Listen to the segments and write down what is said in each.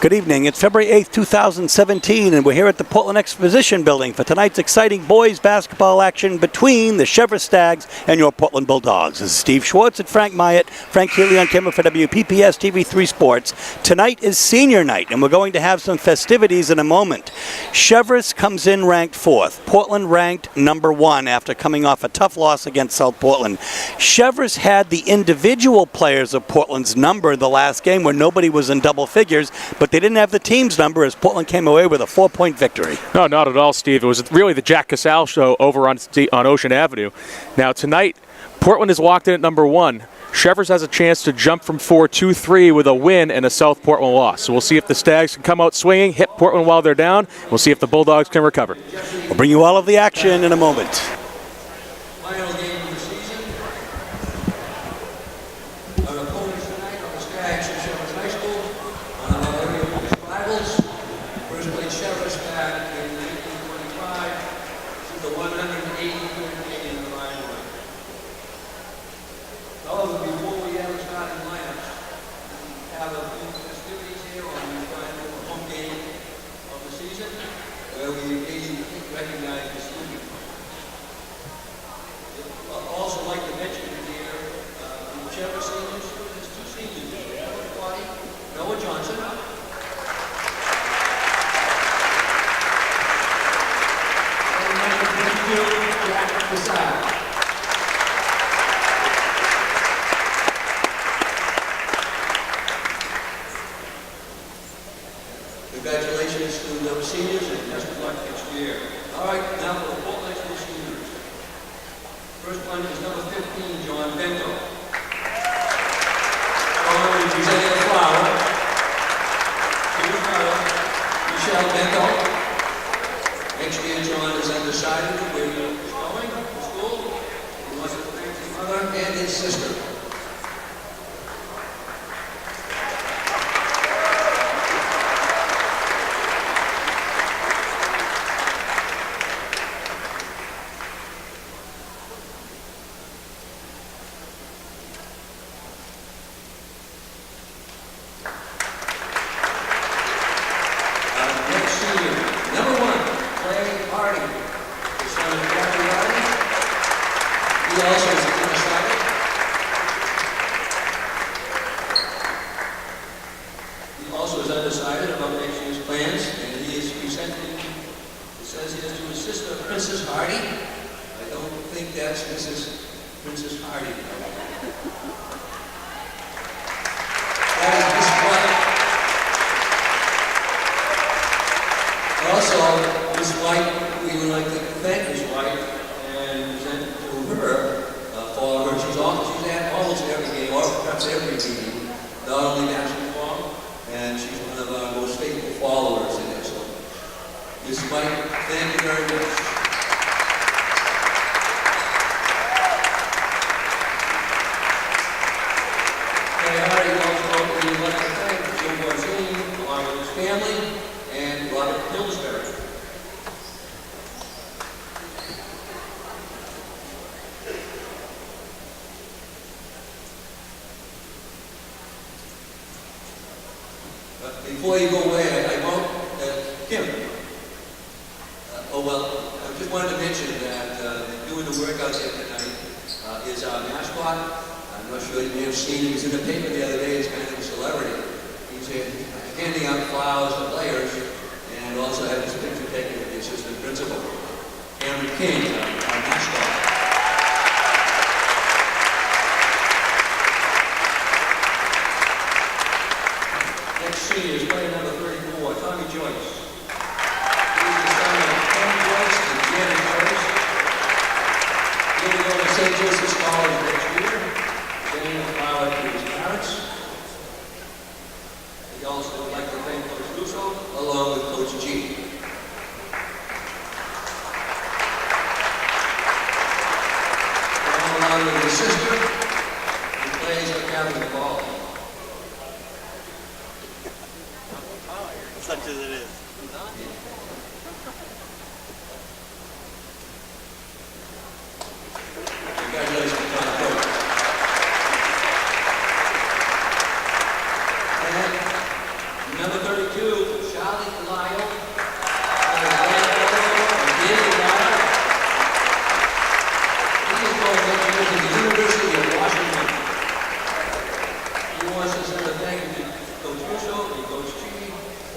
Good evening. It's February 8th, 2017, and we're here at the Portland Exposition Building for tonight's exciting boys basketball action between the Cheverus Stags and your Portland Bulldogs. This is Steve Schwartz and Frank Myatt. Frank Healy on camera for WPPS TV3 Sports. Tonight is senior night, and we're going to have some festivities in a moment. Cheverus comes in ranked 4th. Portland ranked number 1 after coming off a tough loss against South Portland. Cheverus had the individual players of Portland's number the last game where nobody was in double figures, but they didn't have the team's number as Portland came away with a 4-point victory. No, not at all, Steve. It was really the Jack Casale show over on Ocean Avenue. Now, tonight, Portland is locked in at number 1. Cheverus has a chance to jump from 4 to 3 with a win and a South Portland loss. So we'll see if the Stags can come out swinging, hit Portland while they're down. We'll see if the Bulldogs can recover. We'll bring you all of the action in a moment. Final game of the season. Our opponents tonight are the Stags of Cheverus High School. One of our area rivals. First played Cheverus back in 1925. This is the 183rd game in the rivalry. However, before we ever start in lineups, we have a few festivities here on the final home game of the season, where we recognize the student. I'd also like to mention here, the Cheverus seniors, there's 2 seniors. Noah Johnson. And number 22, Jack Casale. Congratulations to those seniors and best of luck next year. All right, now for the Portland High School seniors. First one is number 15, John Bento. John is presenting a flower to his mother, Michelle Bento. Next year, John is undecided where he is going to school. He wants to thank his mother and his sister. He also is undecided. He also is undecided about next year's plans, and he is presenting, it says here, to his sister, Princess Hardy. I don't think that's Princess Hardy. That is his wife. Also, his wife, we would like to thank his wife and present to her for her. She's at almost every game, or perhaps every meeting, not only basketball, and she's one of our most faithful followers in it. So, Ms. White, thank you very much. Okay, Harry, also, we would like to thank Jim Barzini, along with his family, and Robert Pillsbury. Before you go away, I won't, Kim. I just wanted to mention that doing the work out there tonight is our mascot. I'm not sure you may have seen him. He was in the paper the other day. He's kind of a celebrity. He's handing out flowers to players and also had his picture taken with the assistant principal, Cameron King, our mascot. Senior is player number 34, Tommy Joyce. He's the son of Tommy Joyce and Janet Joyce. He'll be going to St. Joseph's College next year, getting a flower to his parents. We also would like to thank Coach Russo, along with Coach G. Along with his sister, who plays on Captain Ball. Such as it is. Congratulations, John. And number 32,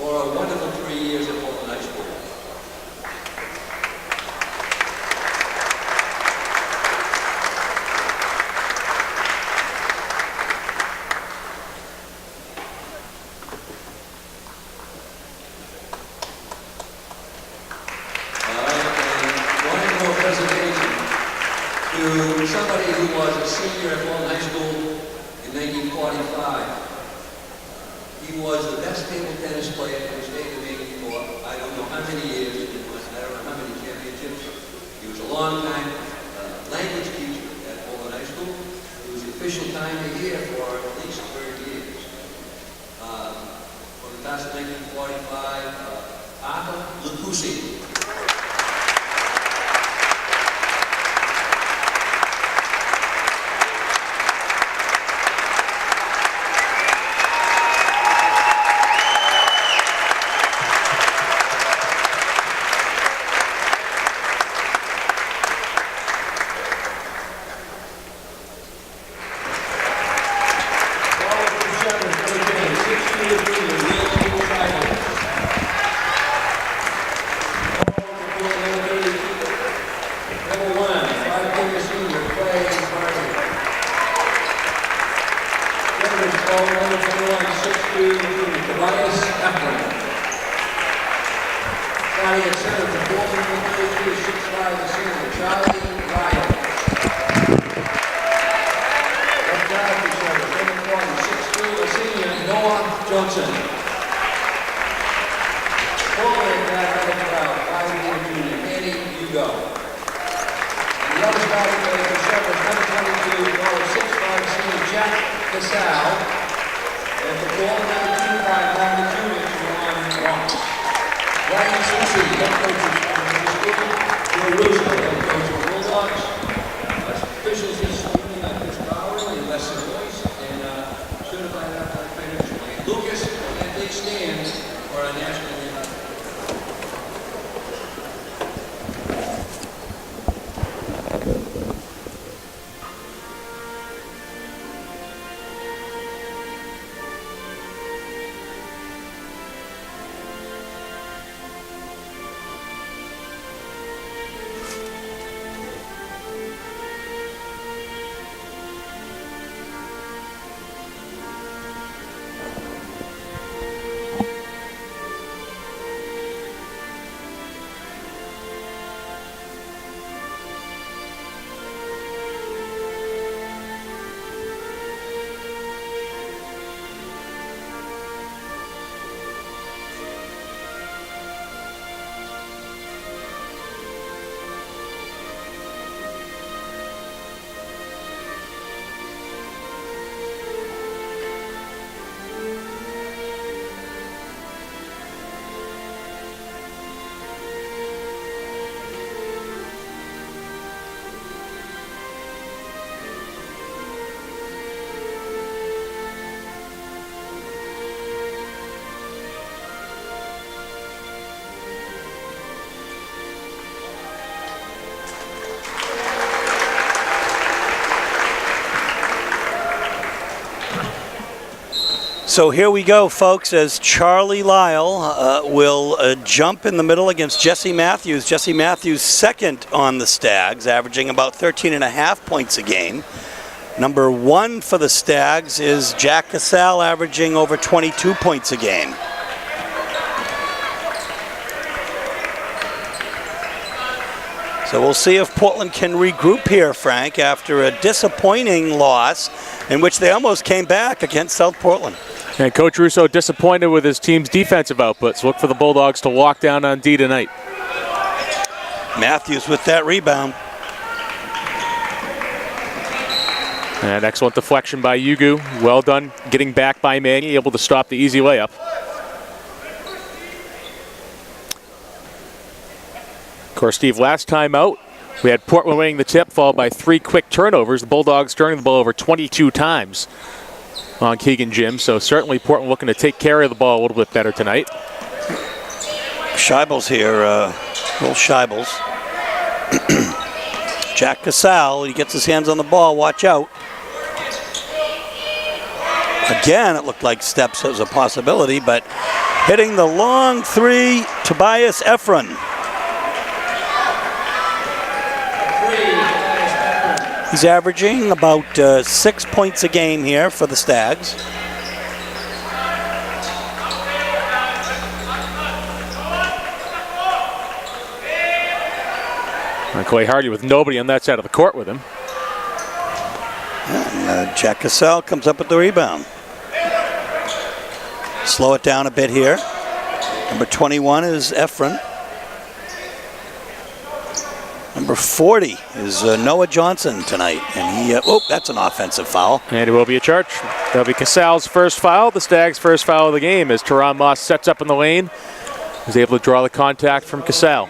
for a wonderful 3 years at Portland High School. To somebody who was a senior at Portland High School in 1945. He was the best table tennis player in the state of Maine for I don't know how many years. I don't know how many championships. He was a long-time language teacher at Portland High School. It was the official time of year for at least 30 years. For the class of 1945, Arthur Lucusi. So here we go, folks, as Charlie Lyle will jump in the middle against Jesse Matthews. Jesse Matthews second on the Stags, averaging about 13.5 points a game. Number one for the Stags is Jack Casale, averaging over 22 points a game. So we'll see if Portland can regroup here, Frank, after a disappointing loss in which they almost came back against South Portland. And Coach Russo disappointed with his team's defensive outputs. Look for the Bulldogs to walk down on D tonight. Matthews with that rebound. And excellent deflection by Yugu. Well done getting back by Manny, able to stop the easy layup. Of course, Steve, last time out, we had Portland winning the tip, followed by 3 quick turnovers. The Bulldogs turning the ball over 22 times on Keegan Jim, so certainly Portland looking to take care of the ball a little bit better tonight. Scheibels here, little Scheibels. Jack Casale, he gets his hands on the ball, watch out. Again, it looked like steps was a possibility, but Hitting the long three, Tobias Efron. He's averaging about 6 points a game here for the Stags. And Clay Hardy with nobody on that side of the court with him. And Jack Cassell comes up with the rebound. Slow it down a bit here. Number 21 is Efron. Number 40 is Noah Johnson tonight. And he, that's an offensive foul. And it will be a charge. That'll be Cassell's first foul, the Stags' first foul of the game, as Teron Moss sets up in the lane. He's able to draw the contact from Cassell.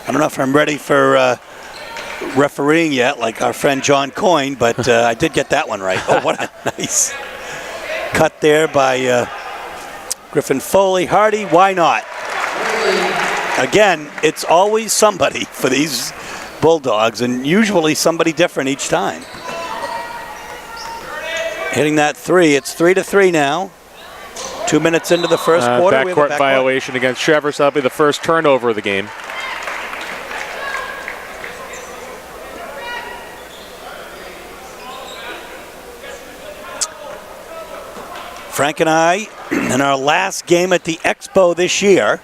I don't know if I'm ready for refereeing yet, like our friend John Coyne, but I did get that one right. Oh, what a nice cut there by Griffin Foley. Hardy, why not? Again, it's always somebody for these Bulldogs, and usually somebody different each time. Hitting that three. It's 3-3 now. 2 minutes into the first quarter. Backcourt violation against Cheverus. That'll be the first turnover of the game. Frank and I, in our last game at the Expo this year,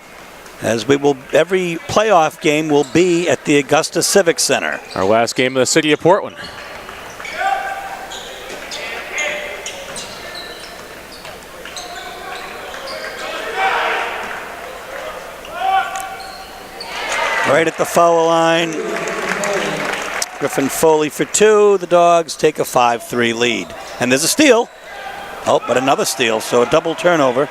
as we will, every playoff game will be at the Augusta Civic Center. Our last game in the city of Portland. Right at the foul line. Griffin Foley for two. The Dogs take a 5-3 lead. And there's a steal. Oh, but another steal, so a double turnover.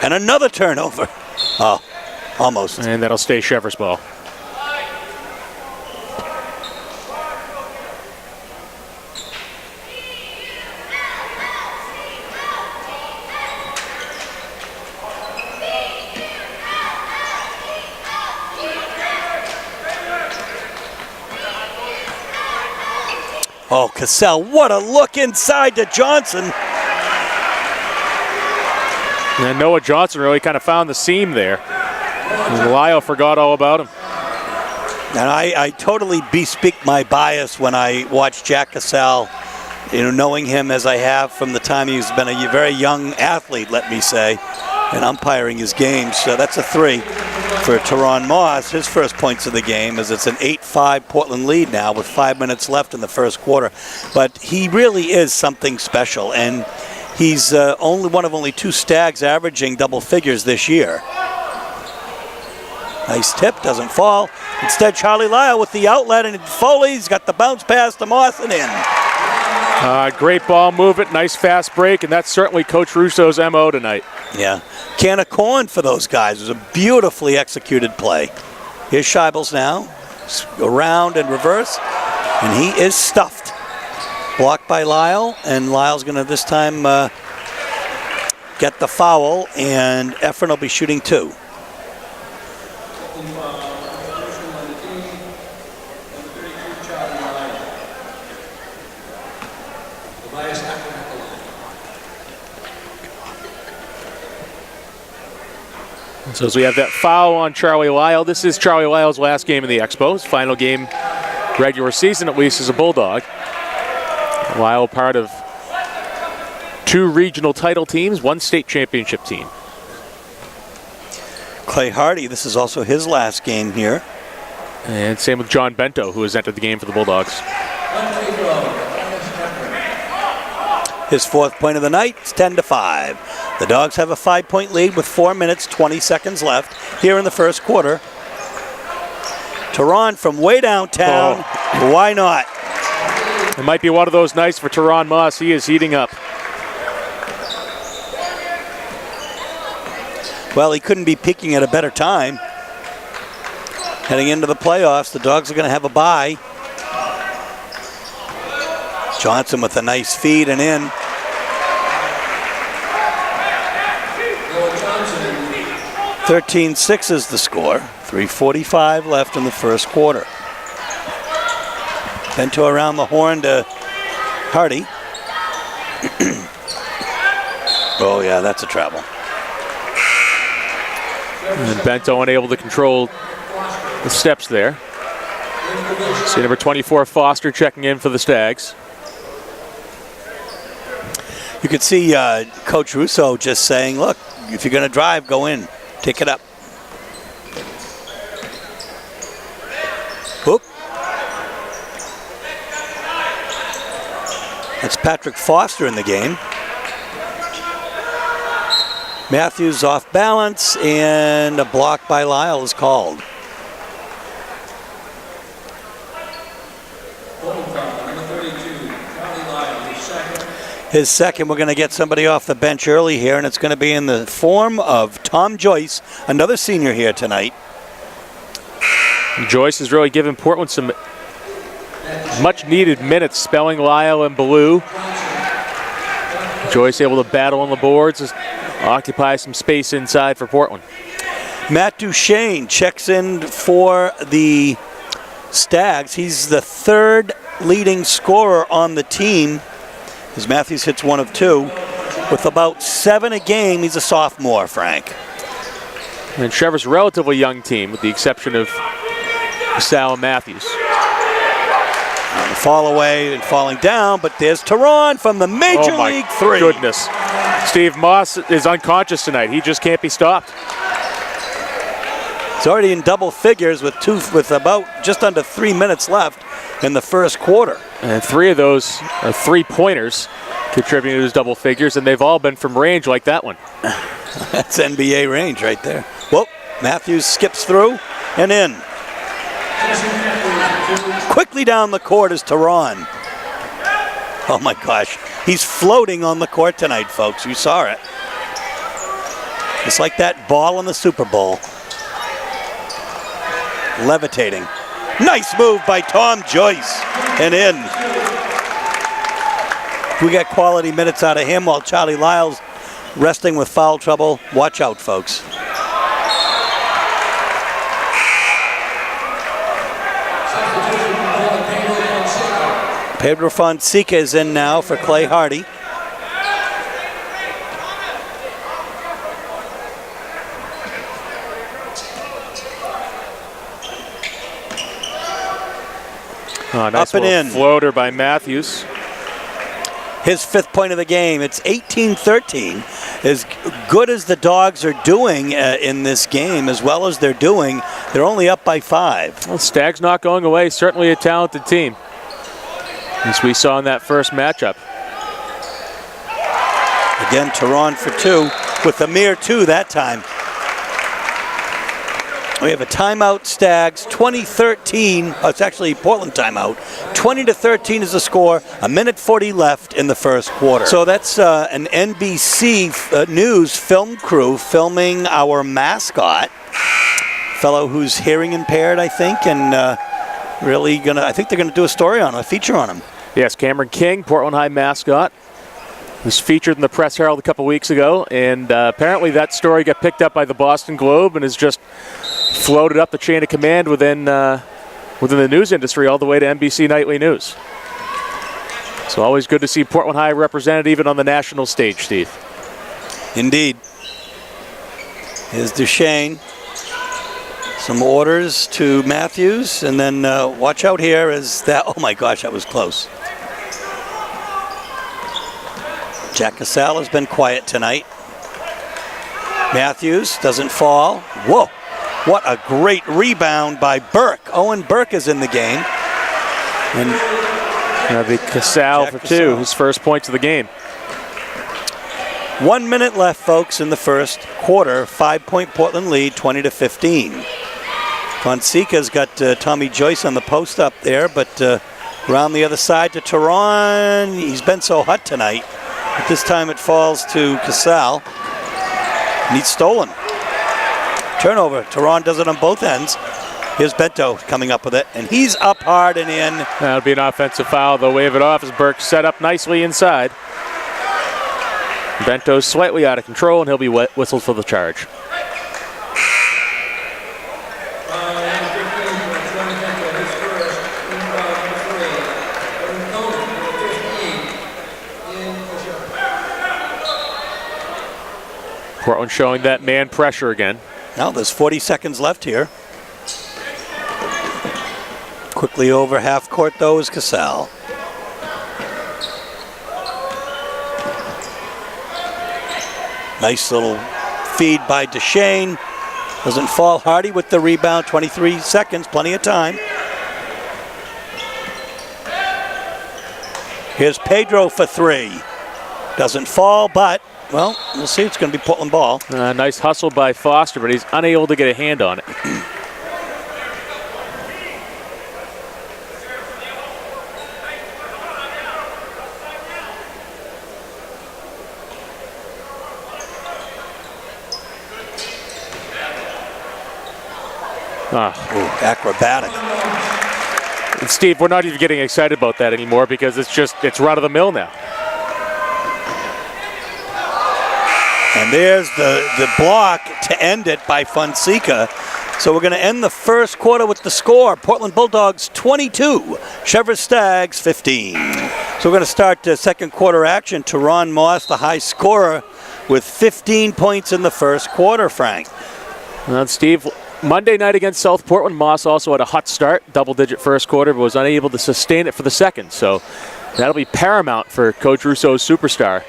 And another turnover. Oh, almost. And that'll stay Cheverus ball. Oh, Cassell, what a look inside to Johnson. And Noah Johnson really kind of found the seam there. And Lyle forgot all about him. And I totally bespeak my bias when I watch Jack Cassell, knowing him as I have from the time he's been a very young athlete, let me say, and umpiring his games. So that's a three for Teron Moss. His first points of the game, as it's an 8-5 Portland lead now with 5 minutes left in the first quarter. But he really is something special, and he's only one of only two Stags averaging double figures this year. Nice tip, doesn't fall. Instead, Charlie Lyle with the outlet, and Foley's got the bounce pass to Moss and in. Great ball movement, nice fast break, and that's certainly Coach Russo's MO tonight. Yeah, can of corn for those guys. It was a beautifully executed play. Here's Scheibels now, around and reverse, and he is stuffed. Blocked by Lyle, and Lyle's going to this time get the foul, and Efron will be shooting two. So as we have that foul on Charlie Lyle, this is Charlie Lyle's last game in the Expo, his final game regular season at least as a Bulldog. Lyle part of 2 regional title teams, 1 state championship team. Clay Hardy, this is also his last game here. And same with John Bento, who has entered the game for the Bulldogs. His fourth point of the night, it's 10-5. The Dogs have a 5-point lead with 4 minutes, 20 seconds left here in the first quarter. Teron from way downtown, why not? It might be one of those nights for Teron Moss. He is heating up. Well, he couldn't be peaking at a better time. Heading into the playoffs, the Dogs are going to have a bye. Johnson with a nice feed and in. 13-6 is the score. 3:45 left in the first quarter. Bento around the horn to Hardy. Oh, yeah, that's a travel. And Bento unable to control the steps there. See number 24, Foster, checking in for the Stags. You could see Coach Russo just saying, look, if you're going to drive, go in. Take it up. Whoop. That's Patrick Foster in the game. Matthews off balance, and a block by Lyle is called. His second, we're going to get somebody off the bench early here, and it's going to be in the form of Tom Joyce, another senior here tonight. Joyce has really given Portland some much-needed minutes, spelling Lyle and Ballou. Joyce able to battle on the boards, occupy some space inside for Portland. Matt Duchesne checks in for the Stags. He's the third leading scorer on the team, as Matthews hits 1 of 2. With about 7 a game, he's a sophomore, Frank. And Cheverus, relatively young team, with the exception of Sal and Matthews. On the fall away and falling down, but there's Tehran from the Major League 3. Goodness. Steve Moss is unconscious tonight. He just can't be stopped. He's already in double figures with about just under 3 minutes left in the first quarter. And 3 of those are 3-pointers contributing to his double figures, and they've all been from range like that one. That's NBA range right there. Whoa, Matthews skips through and in. Quickly down the court is Tehran. Oh my gosh, he's floating on the court tonight, folks. You saw it. It's like that ball in the Super Bowl. Levitating. Nice move by Tom Joyce. And in. We got quality minutes out of him while Charlie Lyle's resting with foul trouble. Watch out, folks. Pedro Fonseca is in now for Clay Hardy. Oh, nice up and in. Floater by Matthews. His 5th point of the game. It's 18-13. As good as the Dogs are doing in this game, as well as they're doing, they're only up by 5. Well, Stags not going away. Certainly a talented team, as we saw in that first matchup. Again, Tehran for 2, with a mere 2 that time. We have a timeout, Stags, 20-13. Oh, it's actually Portland timeout. 20-13 is the score. 1:40 left in the first quarter. So that's an NBC News film crew filming our mascot, fellow who's hearing impaired, I think, and I think they're gonna do a story on him, a feature on him. Yes, Cameron King, Portland High mascot, was featured in the Press Herald a couple weeks ago, and apparently that story got picked up by the Boston Globe and is just floated up the chain of command within the news industry all the way to NBC Nightly News. So always good to see Portland High represented even on the national stage, Steve. Indeed. Here's Duchesne. Some orders to Matthews, and then watch out here as that, oh my gosh, that was close. Jack Casale has been quiet tonight. Matthews doesn't fall. Whoa, what a great rebound by Burke. Owen Burke is in the game. And that'll be Casale for 2, his first points of the game. 1 minute left, folks, in the first quarter. 5-point Portland lead, 20-15. Fonseca's got Tommy Joyce on the post up there, but around the other side to Tehran. He's been so hot tonight. But this time it falls to Casale. And he's stolen. Turnover. Tehran does it on both ends. Here's Bento coming up with it, and he's up hard and in. That'll be an offensive foul. They'll wave it off as Burke set up nicely inside. Bento's slightly out of control, and he'll be whistled for the charge. Portland showing that man pressure again. Now there's 40 seconds left here. Quickly over half court, though, is Casal. Nice little feed by DeShane. Doesn't fall. Hardy with the rebound. 23 seconds, plenty of time. Here's Pedro for three. Doesn't fall, but, well, we'll see. It's going to be Portland ball. Nice hustle by Foster, but he's unable to get a hand on it. Ooh, acrobatic. And Steve, we're not even getting excited about that anymore because it's run of the mill now. And there's the block to end it by Fonseca. So we're going to end the first quarter with the score. Portland Bulldogs 22, Cheverus Stags 15. So we're going to start the second quarter action. Teron Moss, the high scorer, with 15 points in the first quarter, Frank. Well, Steve, Monday night against South Portland, Moss also had a hot start, double-digit first quarter, but was unable to sustain it for the second. So that'll be paramount for Coach Russo's superstar.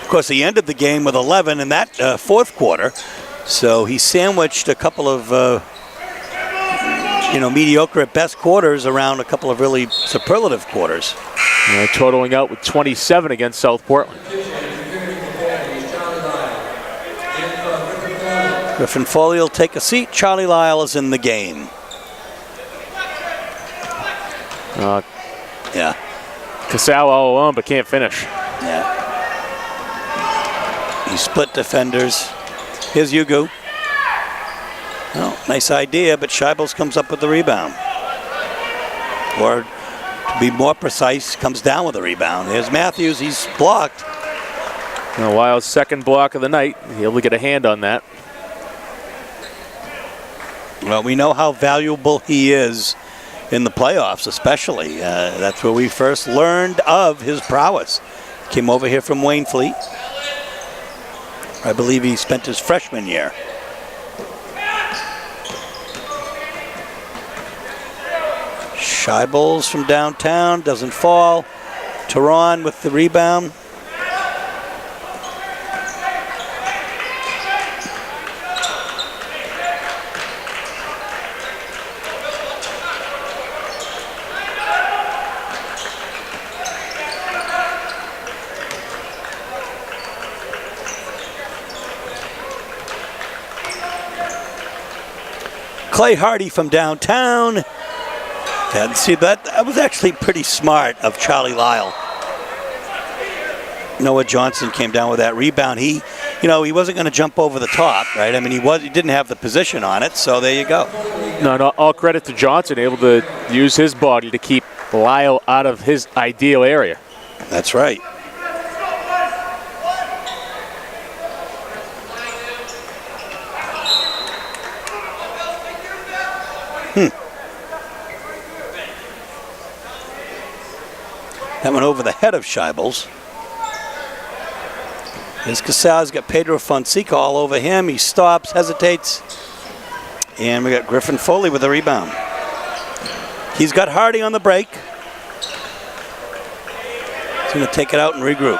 Of course, he ended the game with 11 in that fourth quarter. So he sandwiched a couple of, mediocre at best quarters around a couple of really superlative quarters. Totaling out with 27 against South Portland. Griffin Foley will take a seat. Charlie Lyle is in the game. Yeah. Casal all alone, but can't finish. Yeah. He split defenders. Here's Yugu. Oh, nice idea, but Scheibels comes up with the rebound. Or, to be more precise, comes down with the rebound. Here's Matthews. He's blocked. Lyle's second block of the night. He'll able to get a hand on that. Well, we know how valuable he is in the playoffs, especially. That's where we first learned of his prowess. Came over here from Wayne Fleet. I believe he spent his freshman year. Scheibels from downtown, doesn't fall. Teron with the rebound. Clay Hardy from downtown. And see, that was actually pretty smart of Charlie Lyle. Noah Johnson came down with that rebound. He wasn't going to jump over the top, right? I mean, he didn't have the position on it, so there you go. No, all credit to Johnson, able to use his body to keep Lyle out of his ideal area. That's right. That went over the head of Scheibels. Here's Casal. He's got Pedro Fonseca all over him. He stops, hesitates. And we got Griffin Foley with the rebound. He's got Hardy on the break. He's going to take it out and regroup.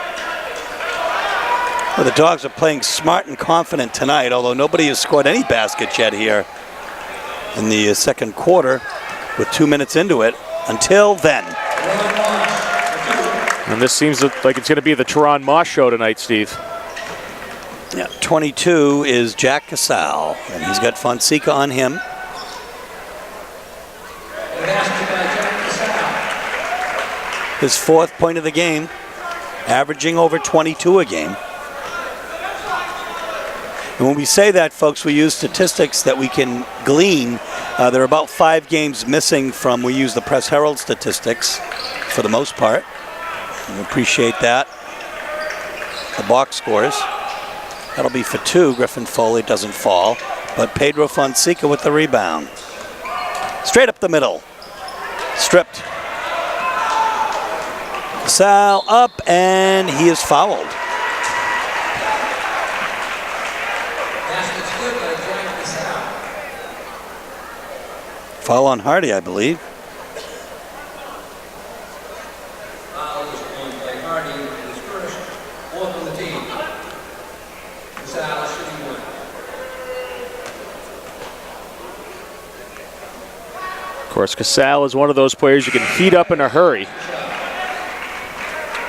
Well, the Dogs are playing smart and confident tonight, although nobody has scored any baskets yet here in the second quarter with 2 minutes into it. Until then. And this seems like it's going to be the Teron Moss show tonight, Steve. Yeah, 22 is Jack Casal, and he's got Fonseca on him. His fourth point of the game, averaging over 22 a game. And when we say that, folks, we use statistics that we can glean. There are about 5 games missing from, we use the Press Herald statistics for the most part. We appreciate that. The box scores. That'll be for 2. Griffin Foley doesn't fall. But Pedro Fonseca with the rebound. Straight up the middle. Stripped. Sal up, and he is fouled. Foul on Hardy, I believe. Foul is on by Hardy, his first, fourth on the team. Casale shooting one. Of course, Casale is one of those players you can heat up in a hurry.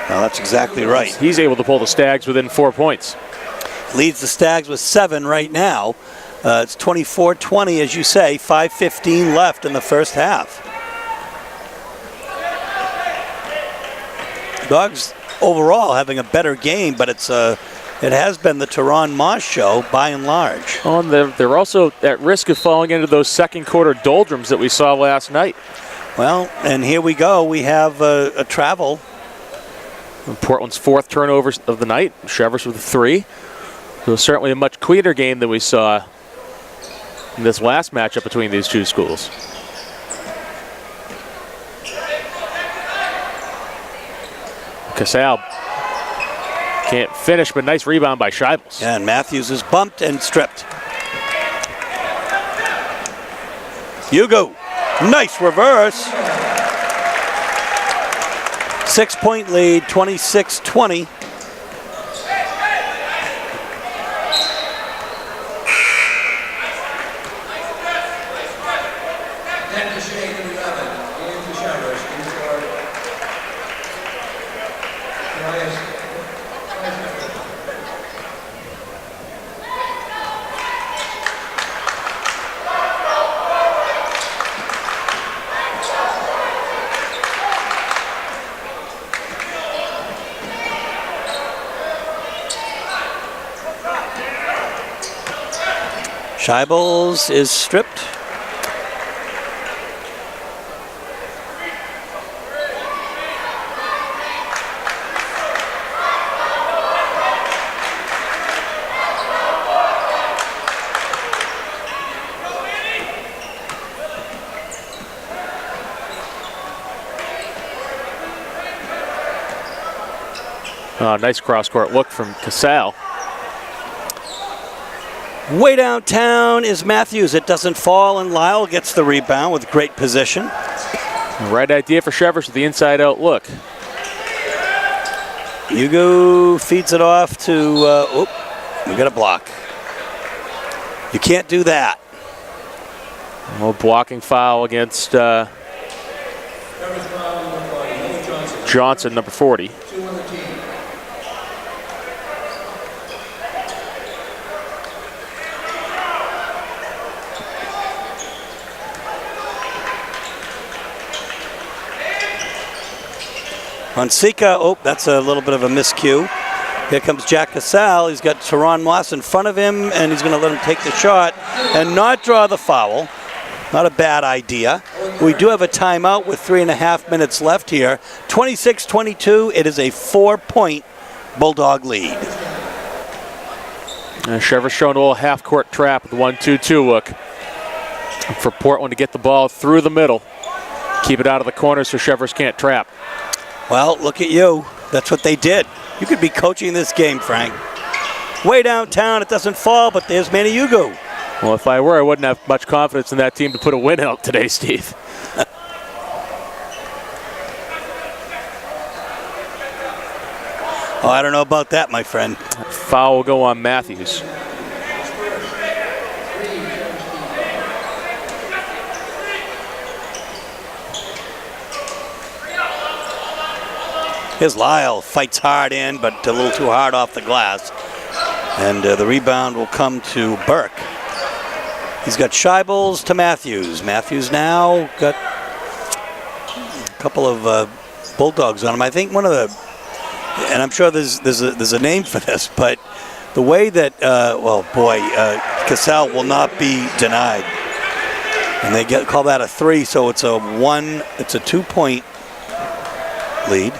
Well, that's exactly right. He's able to pull the Stags within 4 points. Leads the Stags with 7 right now. It's 24-20, as you say, 5:15 left in the first half. Dogs overall having a better game, but it has been the Teron Moss show by and large. Oh, and they're also at risk of falling into those second quarter doldrums that we saw last night. Well, and here we go. We have a travel. Portland's 4th turnovers of the night. Cheverus with 3. It was certainly a much cleaner game than we saw in this last matchup between these two schools. Casale can't finish, but nice rebound by Scheibels. Yeah, and Matthews is bumped and stripped. Hugo, nice reverse. 6-point lead, 26-20. Scheibels is stripped. Nice cross-court look from Casale. Way downtown is Matthews. It doesn't fall, and Lyle gets the rebound with great position. Right idea for Cheverus with the inside-out look. Hugo feeds it off to, we got a block. You can't do that. A little blocking foul against Johnson, number 40. Fonseca, that's a little bit of a miscue. Here comes Jack Casale. He's got Teron Moss in front of him, and he's going to let him take the shot and not draw the foul. Not a bad idea. We do have a timeout with 3.5 minutes left here. 26-22, it is a 4-point Bulldog lead. Cheverus showing a little half-court trap with the 1-2-2 look. For Portland to get the ball through the middle. Keep it out of the corner so Cheverus can't trap. Well, look at you. That's what they did. You could be coaching this game, Frank. Way downtown, it doesn't fall, but there's Manny Hugo. Well, if I were, I wouldn't have much confidence in that team to put a win out today, Steve. Oh, I don't know about that, my friend. Foul will go on Matthews. Here's Lyle, fights hard in, but a little too hard off the glass. And the rebound will come to Burke. He's got Scheibels to Matthews. Matthews now got a couple of Bulldogs on him. I think one of the, and I'm sure there's a name for this, but the way that, Casale will not be denied. And they call that a 3, so it's a 2-point lead.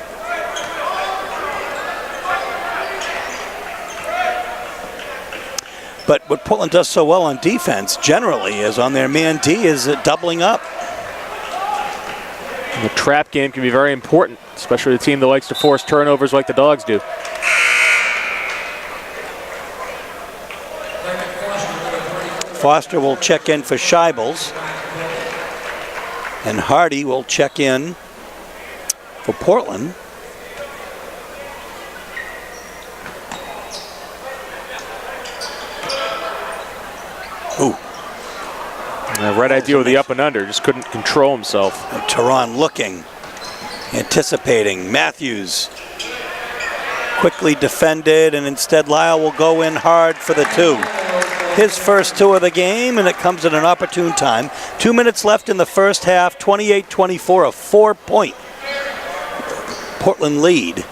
But what Portland does so well on defense generally is on their man D is doubling up. And the trap game can be very important, especially a team that likes to force turnovers like the Dogs do. Foster will check in for Scheibels. And Hardy will check in for Portland. Ooh. Right idea with the up and under, just couldn't control himself. And Tehran looking, anticipating. Matthews quickly defended, and instead Lyle will go in hard for the 2. His first 2 of the game, and it comes at an opportune time. 2 minutes left in the first half, 28-24, a 4-point Portland lead.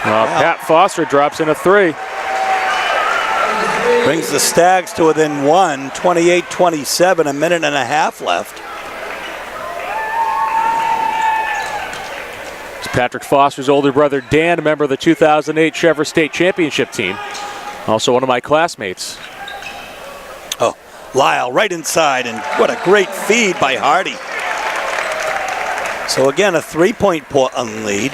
Well, Pat Foster drops in a 3. Brings the Stags to within 1, 28-27, a minute and a half left. It's Patrick Foster's older brother, Dan, a member of the 2008 Cheverus State Championship team. Also one of my classmates. Oh, Lyle right inside, and what a great feed by Hardy. So again, a 3-point Portland lead,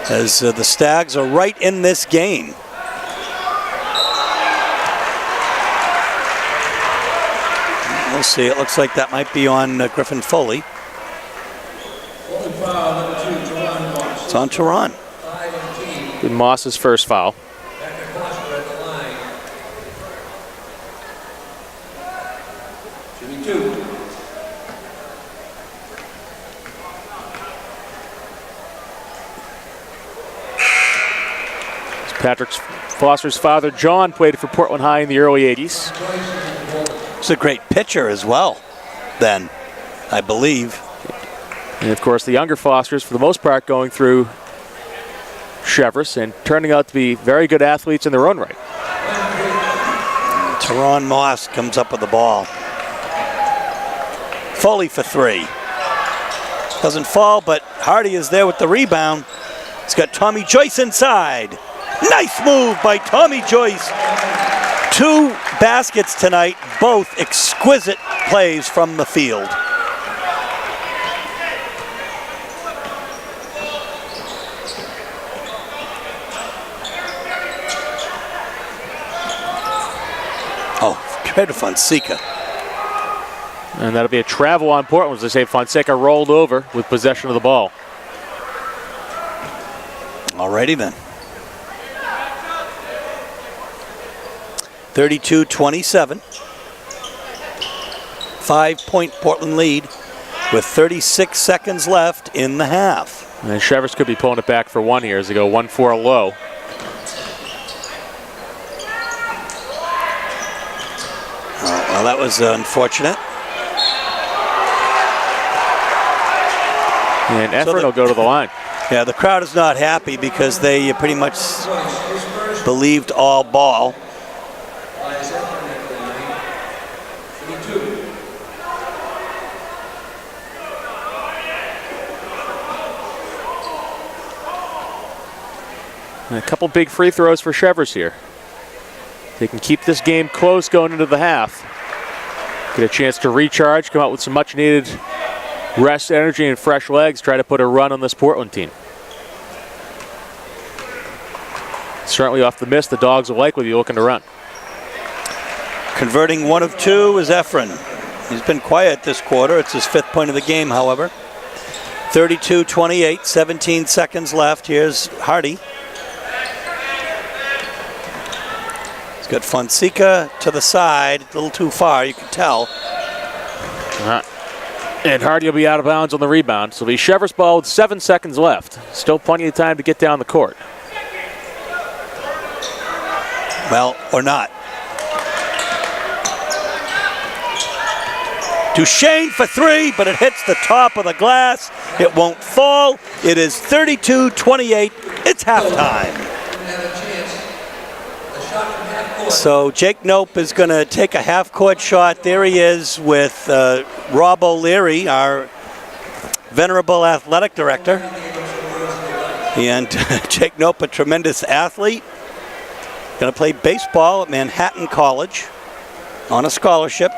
as the Stags are right in this game. We'll see. It looks like that might be on Griffin Foley. It's on Tehran. With Moss's first foul. Patrick Foster's father, John, played for Portland High in the early 80s. He's a great pitcher as well, then, I believe. And, of course, the younger Fosters, for the most part, going through Cheverus and turning out to be very good athletes in their own right. Tehran Moss comes up with the ball. Foley for 3. Doesn't fall, but Hardy is there with the rebound. He's got Tommy Joyce inside. Nice move by Tommy Joyce. 2 baskets tonight, both exquisite plays from the field. Oh, compared to Fonseca. And that'll be a travel on Portland, as they say. Fonseca rolled over with possession of the ball. Alrighty then. 32-27. 5-point Portland lead with 36 seconds left in the half. And Cheverus could be pulling it back for 1 here as they go 1-4 low. Oh, well, that was unfortunate. And Effort will go to the line. Yeah, the crowd is not happy because they pretty much believed all ball. And a couple big free throws for Cheverus here. They can keep this game close going into the half. Get a chance to recharge, come out with some much needed rest, energy, and fresh legs, try to put a run on this Portland team. Certainly off the miss, the Dogs will likely be looking to run. Converting 1 of 2 is Efren. He's been quiet this quarter. It's his 5th point of the game, however. 32-28, 17 seconds left. Here's Hardy. He's got Fonseca to the side, a little too far, you can tell. And Hardy will be out of bounds on the rebound. So it'll be Cheverus ball with 7 seconds left. Still plenty of time to get down the court. Well, or not. Duchesne for 3, but it hits the top of the glass. It won't fall. It is 32-28. It's halftime. So Jake Nope is going to take a half-court shot. There he is with Rob O'Leary, our venerable athletic director. And Jake Nope, a tremendous athlete. Going to play baseball at Manhattan College on a scholarship.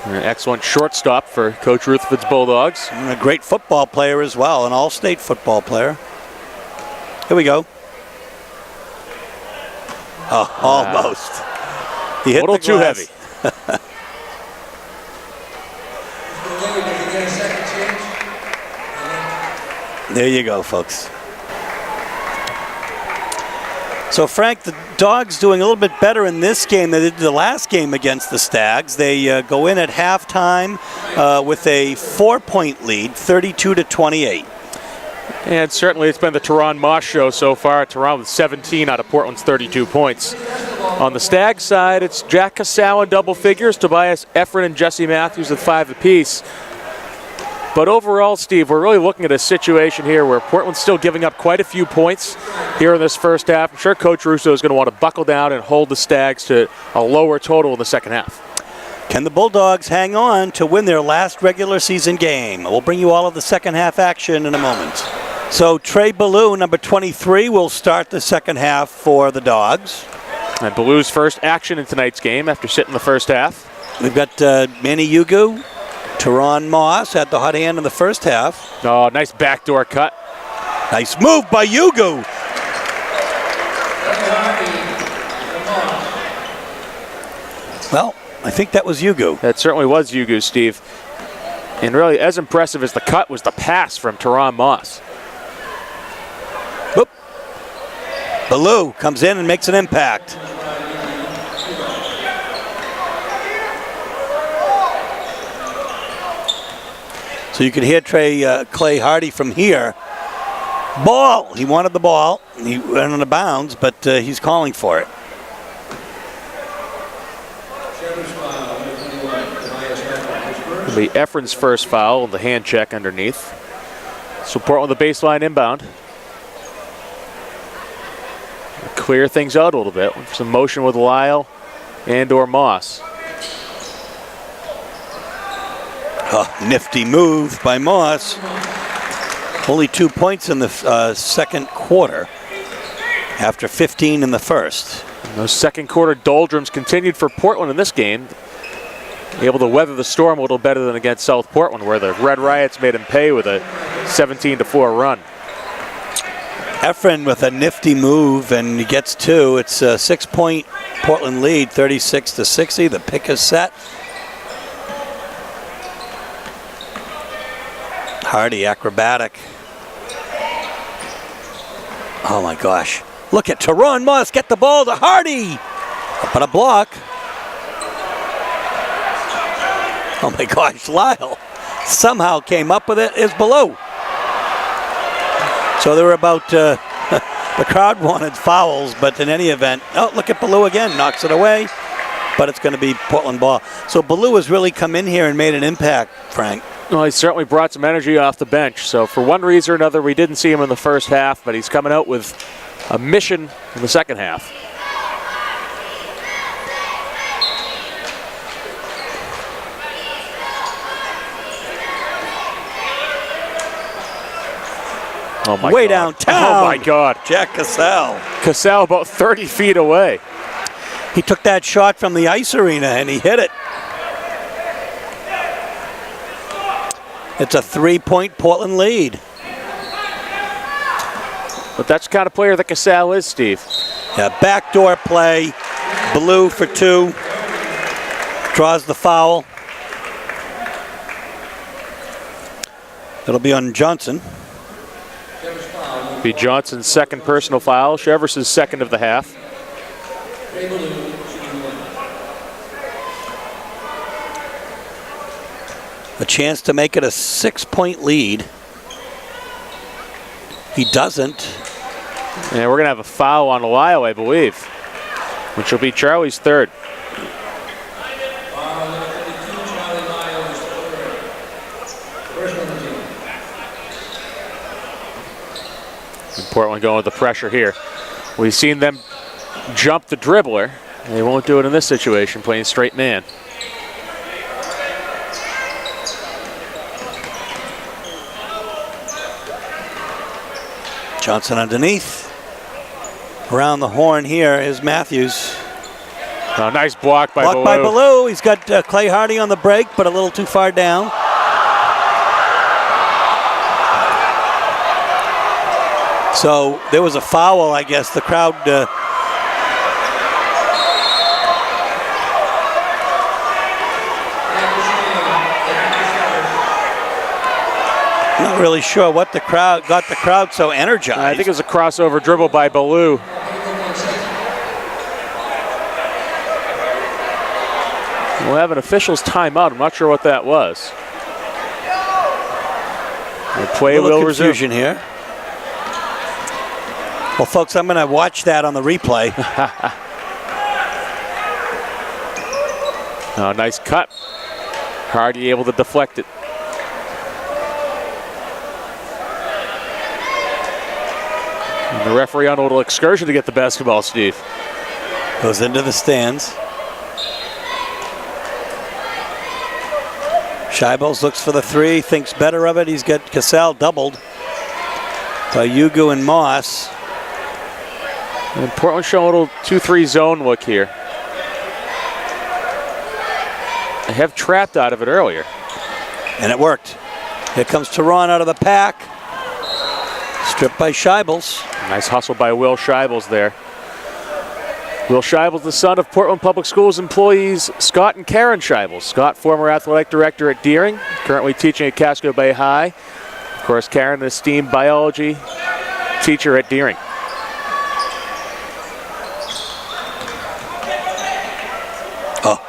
An excellent shortstop for Coach Rutherford's Bulldogs. And a great football player as well, an all-state football player. Here we go. Oh, almost. He hit a little the too glass. heavy. There you go, folks. So, Frank, the Dogs doing a little bit better in this game than they did the last game against the Stags. They go in at halftime with a 4-point lead, 32-28. And certainly it's been the Teron Moss show so far. Teron with 17 out of Portland's 32 points. On the Stag side, it's Jack Casal in double figures, Tobias Efren and Jesse Matthews with 5 apiece. But overall, Steve, we're really looking at a situation here where Portland's still giving up quite a few points here in this first half. I'm sure Coach Russo is going to want to buckle down and hold the Stags to a lower total in the second half. Can the Bulldogs hang on to win their last regular season game? We'll bring you all of the second half action in a moment. So Trey Ballou, number 23, will start the second half for the Dogs. And Ballou's first action in tonight's game after sitting the first half. We've got Manny Ugu. Teron Moss had the hot hand in the first half. Oh, nice backdoor cut. Nice move by Ugu. Well, I think that was Ugu. That certainly was Ugu, Steve. And really, as impressive as the cut was the pass from Teron Moss. Whoop. Ballou comes in and makes an impact. So you could hear Clay Hardy from here. Ball. He wanted the ball. He went on the bounds, but he's calling for it. It'll be Efren's first foul and the hand check underneath. So Portland the baseline inbound. Clear things out a little bit. Some motion with Lyle and or Moss. Nifty move by Moss. Only 2 points in the second quarter after 15 in the first. And those second quarter doldrums continued for Portland in this game. Able to weather the storm a little better than against South Portland, where the Red Riots made him pay with a 17-4 run. Efren with a nifty move, and he gets 2. It's a 6-point Portland lead, 36-60. The pick is set. Hardy, acrobatic. Oh my gosh. Look at Teron Moss get the ball to Hardy. But a block. Oh my gosh, Lyle somehow came up with it. Is below. So they were about, the crowd wanted fouls, but in any event, oh, look at Ballou again, knocks it away, but it's going to be Portland ball. So Ballou has really come in here and made an impact, Frank. Well, he certainly brought some energy off the bench. So for one reason or another, we didn't see him in the first half, but he's coming out with a mission in the second half. Oh my Way God. downtown. Oh my God. Jack Casal. Casal about 30 feet away. He took that shot from the ice arena and he hit it. It's a 3-point Portland lead. But that's the kind of player that Casal is, Steve. Yeah, backdoor play. Ballou for 2. Draws the foul. It'll be on Johnson. Be Johnson's second personal foul. Cheverus' second of the half. A chance to make it a 6-point lead. He doesn't. And we're going to have a foul on Lyle, I believe, which will be Charlie's third. And Portland going with the pressure here. We've seen them jump the dribbler. They won't do it in this situation, playing straight man. Johnson underneath. Around the horn here is Matthews. Oh, nice block by Blocked by Ballou. He's got Clay Hardy on the break, but a little too far down. So there was a foul, I guess. The crowd... not really sure what the crowd got the crowd so energized. I think it was a crossover dribble by Ballou. We'll have an official's timeout. I'm not sure what that was. The play will resume. Confusion here. Well, folks, I'm going to watch that on the replay. Oh, nice cut. Hardy able to deflect it. And the referee on a little excursion to get the basketball, Steve. Goes into the stands. Scheibels looks for the three, thinks better of it. He's got Casal doubled by Yugu and Moss. And Portland showing a little 2-3 zone look here. They have trapped out of it earlier. And it worked. Here comes Tehran out of the pack. Stripped by Scheibels. Nice hustle by Will Scheibels there. Will Scheibels, the son of Portland Public Schools employees Scott and Karen Scheibels. Scott, former athletic director at Deering, currently teaching at Casco Bay High. Of course, Karen, an esteemed biology teacher at Deering. Oh.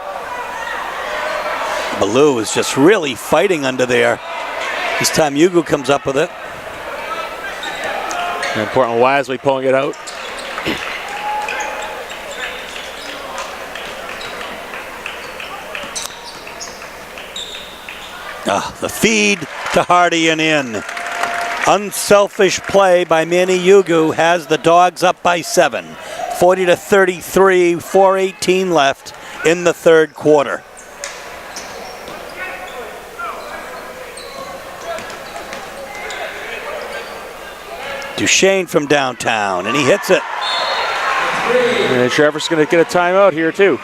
Ballou is just really fighting under there. This time Yugu comes up with it. And Portland wisely pulling it out. The feed to Hardy and in. Unselfish play by Manny Yugu has the Dogs up by 7. 40-33, 4:18 left in the third quarter. Duchesne from downtown, and he hits it. And Cheverus going to get a timeout here too.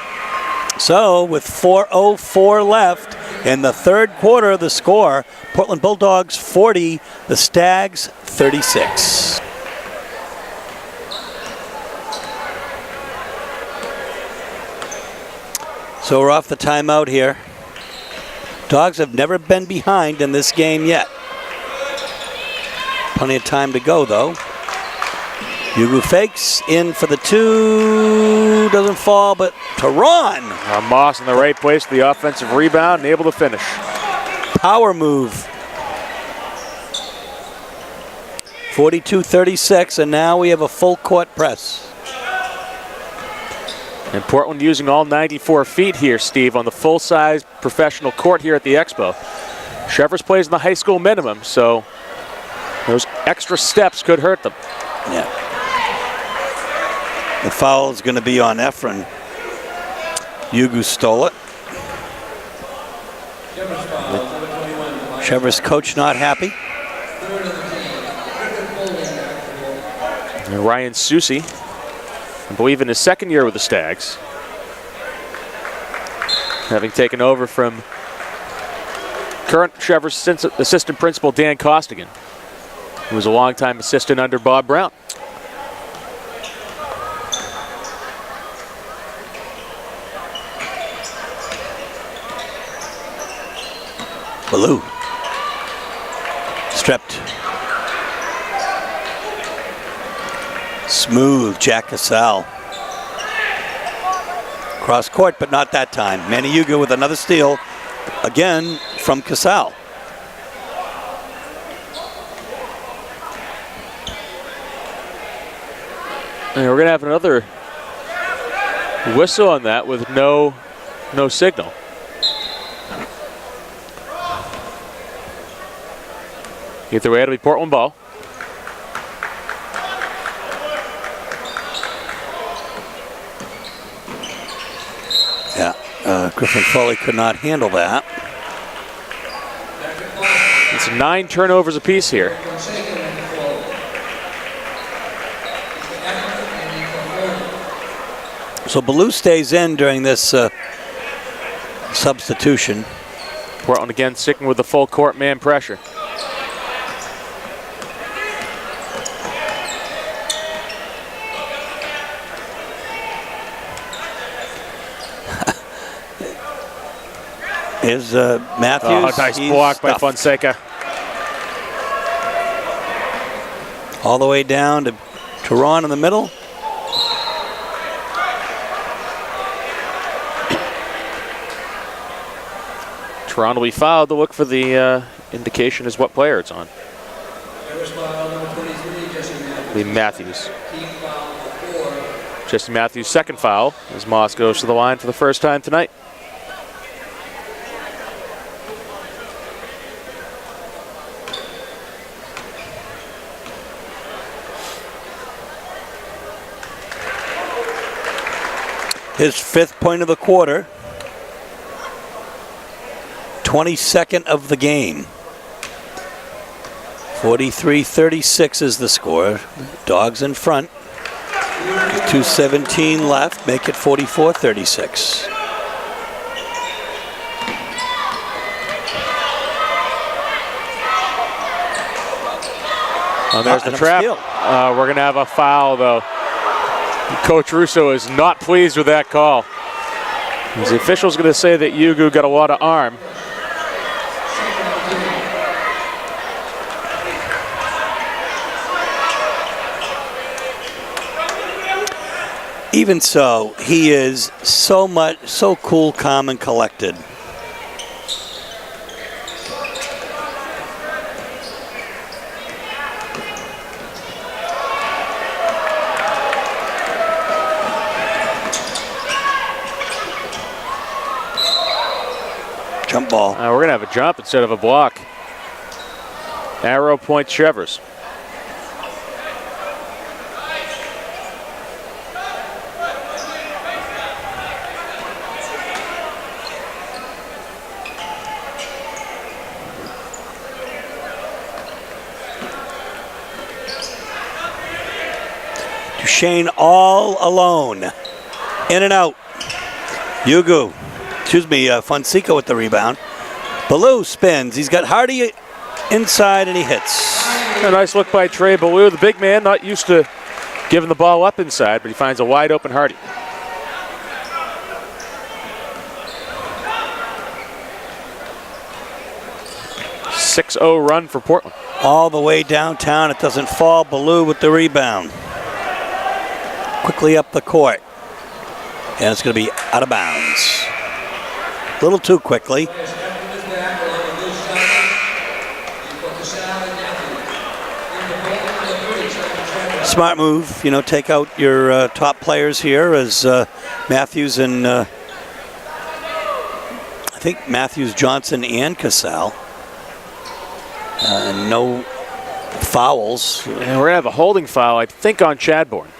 So with 4:04 left in the third quarter, the score, Portland Bulldogs 40, the Stags 36. So we're off the timeout here. Dogs have never been behind in this game yet. Plenty of time to go, though. Yugu fakes, in for the two, doesn't fall, but Tehran. Moss in the right place for the offensive rebound and able to finish. Power move. 42-36, and now we have a full court press. And Portland using all 94 feet here, Steve, on the full-size professional court here at the Expo. Cheverus plays in the high school minimum, so those extra steps could hurt them. Yeah. The foul is going to be on Efren. Yugu stole it. Cheverus coach not happy. And Ryan Susi, I believe in his second year with the Stags, having taken over from current Cheverus assistant principal Dan Costigan, who was a longtime assistant under Bob Brown. Ballou. Stripped. Smooth, Jack Casal. Cross court, but not that time. Manny Yugu with another steal, again from Casal. And we're going to have another whistle on that with no signal. Either way, it'll be Portland ball. Yeah, Griffin Foley could not handle that. It's 9 turnovers apiece here. So Ballou stays in during this substitution. Portland again sticking with the full court man pressure. Here's Matthews. Oh, nice He's block by stuffed. Fonseca. All the way down to Tehran in the middle. Toronto will be fouled to look for the indication as what player it's on. Be Matthews. Jesse Matthews' second foul as Moss goes to the line for the first time tonight. His 5th point of the quarter. 22nd of the game. 43-36 is the score. Dogs in front. 2:17 left. Make it 44-36. Oh, there's the and a trap. steal. We're going to have a foul, though. Coach Russo is not pleased with that call. The official's going to say that Yugu got a lot of arm. Even so, he is so cool, calm, and collected. Jump ball. We're going to have a jump instead of a block. Arrow point Cheverus. Duchesne all alone. In and out. Fonseca with the rebound. Ballou spins. He's got Hardy inside and he hits. A nice look by Trey Ballou. The big man, not used to giving the ball up inside, but he finds a wide open Hardy. .6-0 run for Portland. All the way downtown. It doesn't fall. Ballou with the rebound. Quickly up the court. And it's going to be out of bounds. A little too quickly. Smart move, take out your top players here as Matthews and I think Matthews, Johnson, and Casal. No fouls. And we're going to have a holding foul, I think, on Chadbourne.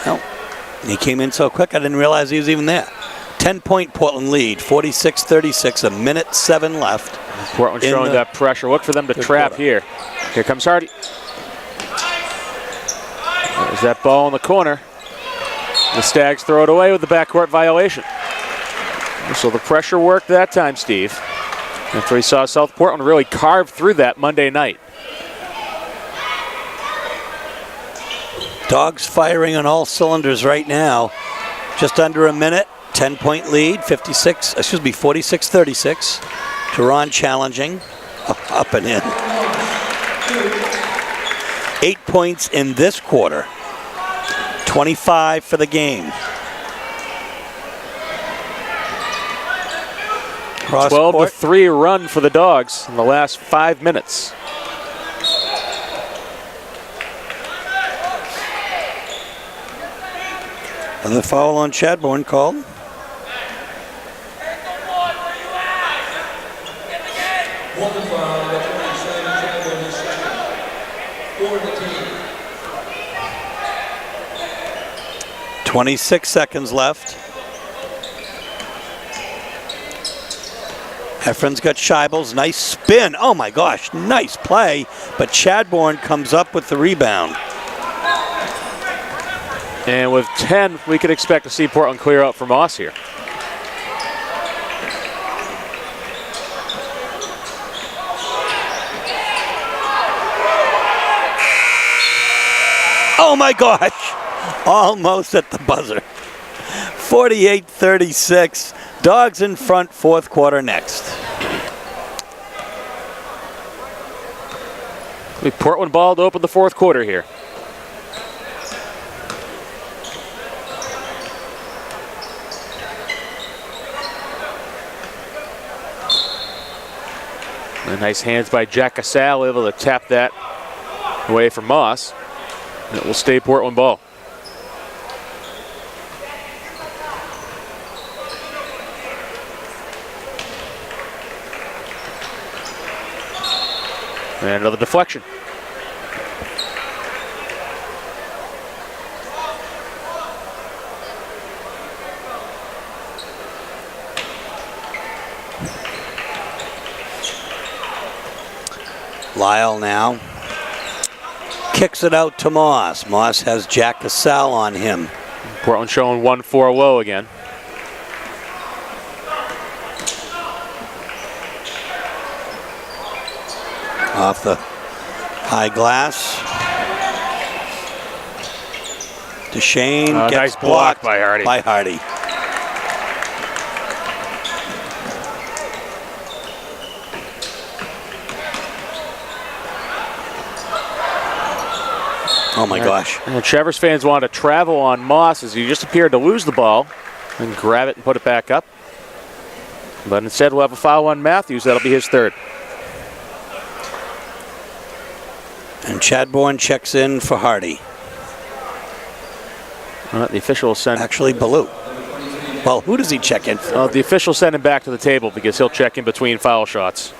Well, he came in so quick I didn't realize he was even there. 10-point Portland lead, 46-36, a minute 7 left. Portland showing that pressure. Look for them to trap here. Here comes Hardy. There's that ball in the corner. The Stags throw it away with the backcourt violation. So the pressure worked that time, Steve. After we saw South Portland really carve through that Monday night. Dogs firing on all cylinders right now. Just under a minute, 10-point lead, 46-36. Tehran challenging, up and in. 8 points in this quarter. 25 for the game. 12-3 run for the Dogs in the last 5 minutes. Another foul on Chadbourne called. One foul, referee Simon Chadbourne is second. For the team. 26 seconds left. Heffron's got Scheibels. Nice spin. Oh my gosh, nice play. But Chadbourne comes up with the rebound. And with 10, we could expect to see Portland clear out for Moss here. Oh my gosh, almost at the buzzer. 48-36. Dogs in front, fourth quarter next. Portland ball to open the fourth quarter here. And nice hands by Jack Casale, able to tap that away from Moss. And it will stay Portland ball. And another deflection. Lyle now kicks it out to Moss. Moss has Jack Casale on him. Portland showing 1-4 low again. Off the high glass. DeShane gets nice blocked block by Hardy. Oh my gosh. And Cheverus fans want to travel on Moss as he just appeared to lose the ball and grab it and put it back up. But instead we'll have a foul on Matthews. That'll be his third. And Chadbourne checks in for Hardy. The official will send. Actually, Ballou. Well, who does he check in for? The official send him back to the table because he'll check in between foul shots.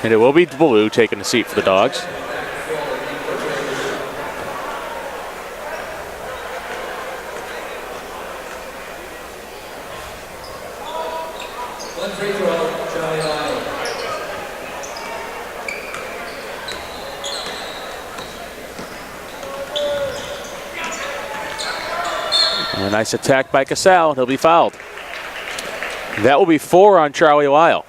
And it will be Ballou taking a seat for the Dogs. One free throw, Charlie Lyle. And a nice attack by Casale. He'll be fouled. That will be 4 on Charlie Lyle.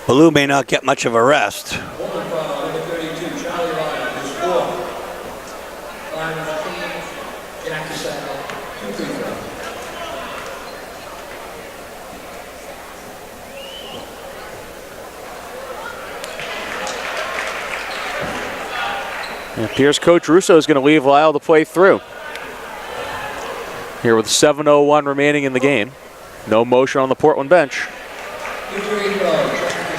Ballou may not get much of a rest. Woman foul, number 32, Charlie Lyle, who's 4. 5 on the team, Jack Casale, 2 free throws. It appears Coach Russo is going to leave Lyle to play through. Here with 7:01 remaining in the game. No motion on the Portland bench.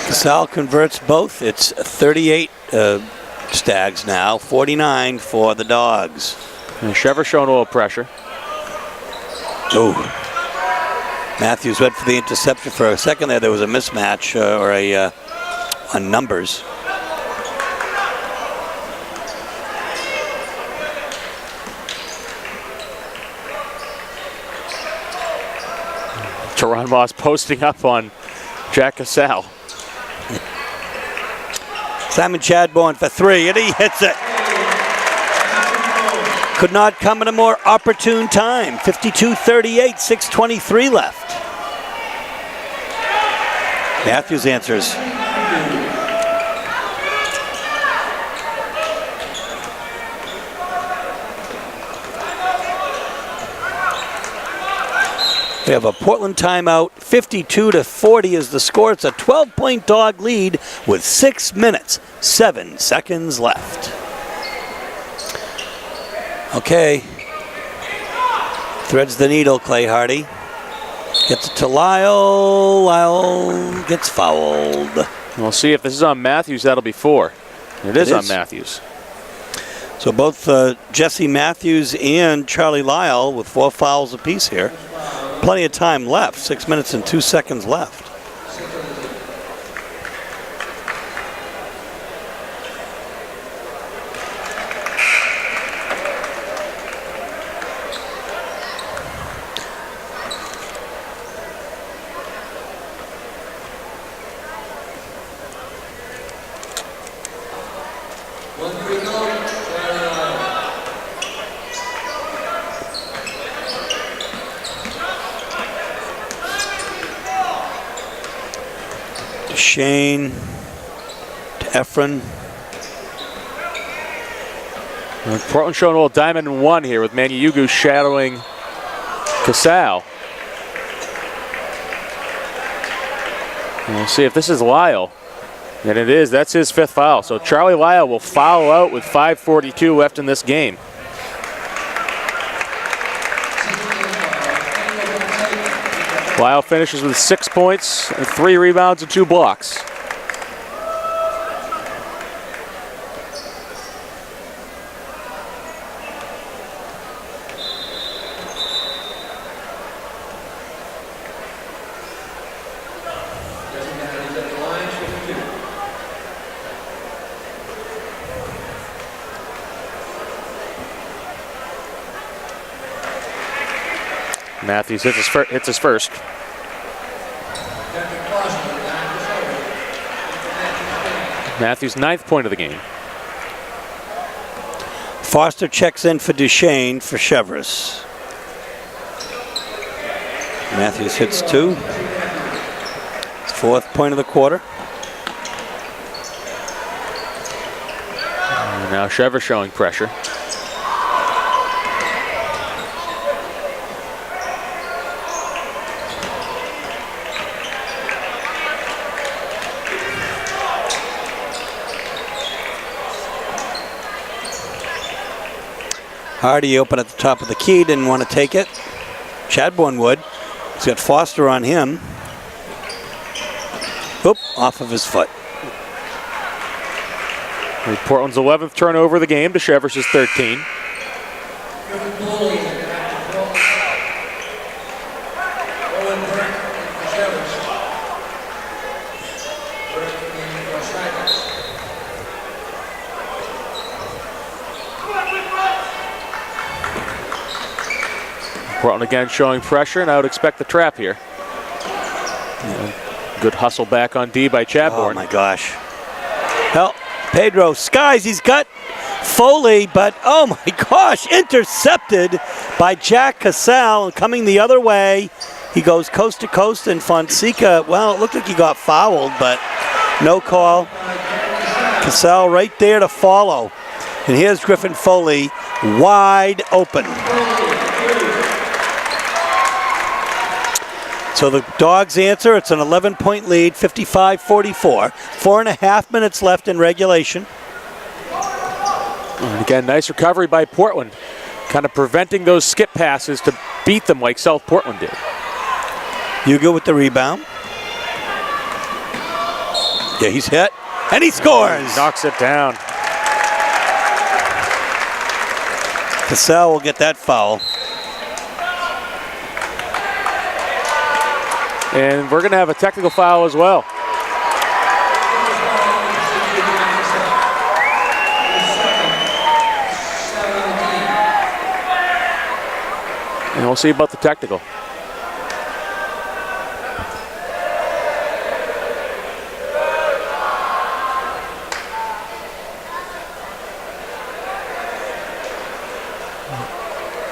Casale converts both. It's 38 Stags now, 49 for the Dogs. And Cheverus showing a little pressure. Oh. Matthews went for the interception for a second there. There was a mismatch on numbers. Teron Moss posting up on Jack Casale. Simon Chadbourne for 3, and he hits it. Could not come at a more opportune time. 52-38, 6:23 left. Matthews answers. We have a Portland timeout. 52-40 is the score. It's a 12-point Dog lead with 6 minutes, 7 seconds left. Okay. Threads the needle, Clay Hardy. Gets it to Lyle. Lyle gets fouled. We'll see if this is on Matthews. That'll be 4. It is on Matthews. So both Jesse Matthews and Charlie Lyle with 4 fouls apiece here. plenty of time left. 6 minutes and 2 seconds left. Shane to Efren. Portland showing a little diamond in one here with Maniugu shadowing Casal. We'll see if this is Lyle. And it is. That's his 5th foul. So Charlie Lyle will foul out with 5:42 left in this game. Lyle finishes with 6 points, and 3 rebounds, and 2 blocks. Matthews hits his first. Matthews' 9th point of the game. Foster checks in for Duchesne for Cheverus. Matthews hits 2. His 4th point of the quarter. And now Cheverus showing pressure. Hardy open at the top of the key, didn't want to take it. Chadbourne would. He's got Foster on him. Oop, off of his foot. Portland's 11th turnover of the game to Cheverus' 13. Portland again showing pressure, and I would expect the trap here. Good hustle back on D by Chadbourne. Oh my gosh. Well, Pedro skies, he's got Foley, but oh my gosh, intercepted by Jack Casal coming the other way. He goes coast to coast, and Fonseca, well, it looked like he got fouled, but no call. Casal right there to follow. And here's Griffin Foley wide open. So the Dogs answer. It's an 11-point lead, 55-44. 4.5 minutes left in regulation. And again, nice recovery by Portland, kind of preventing those skip passes to beat them like South Portland did. Hugo with the rebound. Yeah, he's hit, and he scores. He knocks it down. Casal will get that foul. And we're going to have a technical foul as well. And we'll see about the technical.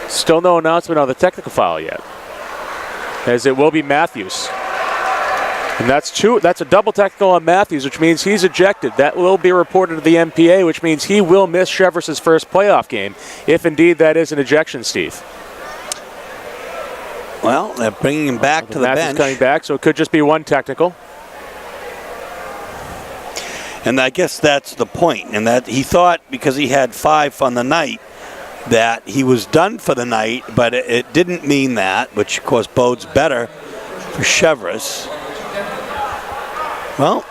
Still no announcement on the technical foul yet, as it will be Matthews. And that's a double technical on Matthews, which means he's ejected. That will be reported to the MPA, which means he will miss Cheverus' first playoff game, if indeed that is an ejection, Steve. Well, they're bringing him back to the Matthews bench. coming back, so it could just be one technical. And I guess that's the point, and that he thought because he had 5 on the night that he was done for the night, but it didn't mean that, which of course bodes better for Cheverus. Well,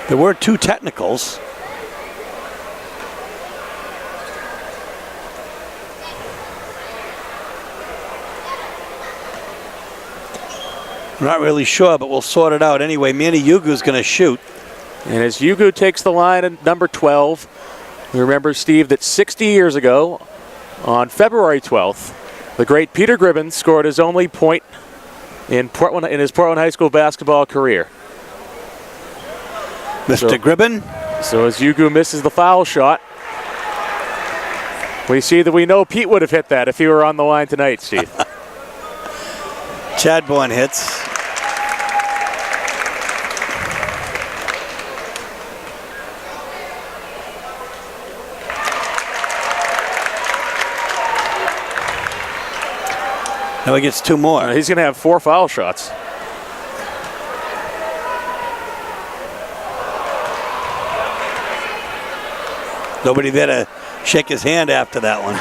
there were 2 technicals. I'm not really sure, but we'll sort it out. Anyway, Manny Yugu's going to shoot. And as Yugu takes the line at number 12, remember, Steve, that 60 years ago, on February 12th, the great Peter Gribben scored his only point in his Portland High School basketball career. Mr. Gribben. So as Yugu misses the foul shot, we see that we know Pete would have hit that if he were on the line tonight, Steve. Chadbourne hits. Now he gets 2 more. He's going to have 4 foul shots. Nobody there to shake his hand after that one.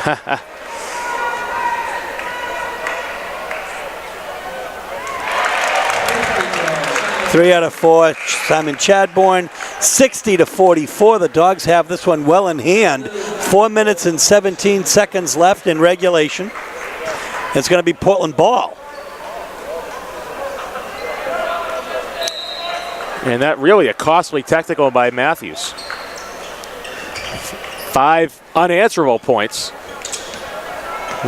3 out of 4, Simon Chadbourne, 60-44. The Dogs have this one well in hand. 4 minutes and 17 seconds left in regulation. It's going to be Portland ball. And that really a costly technical by Matthews. 5 unanswerable points.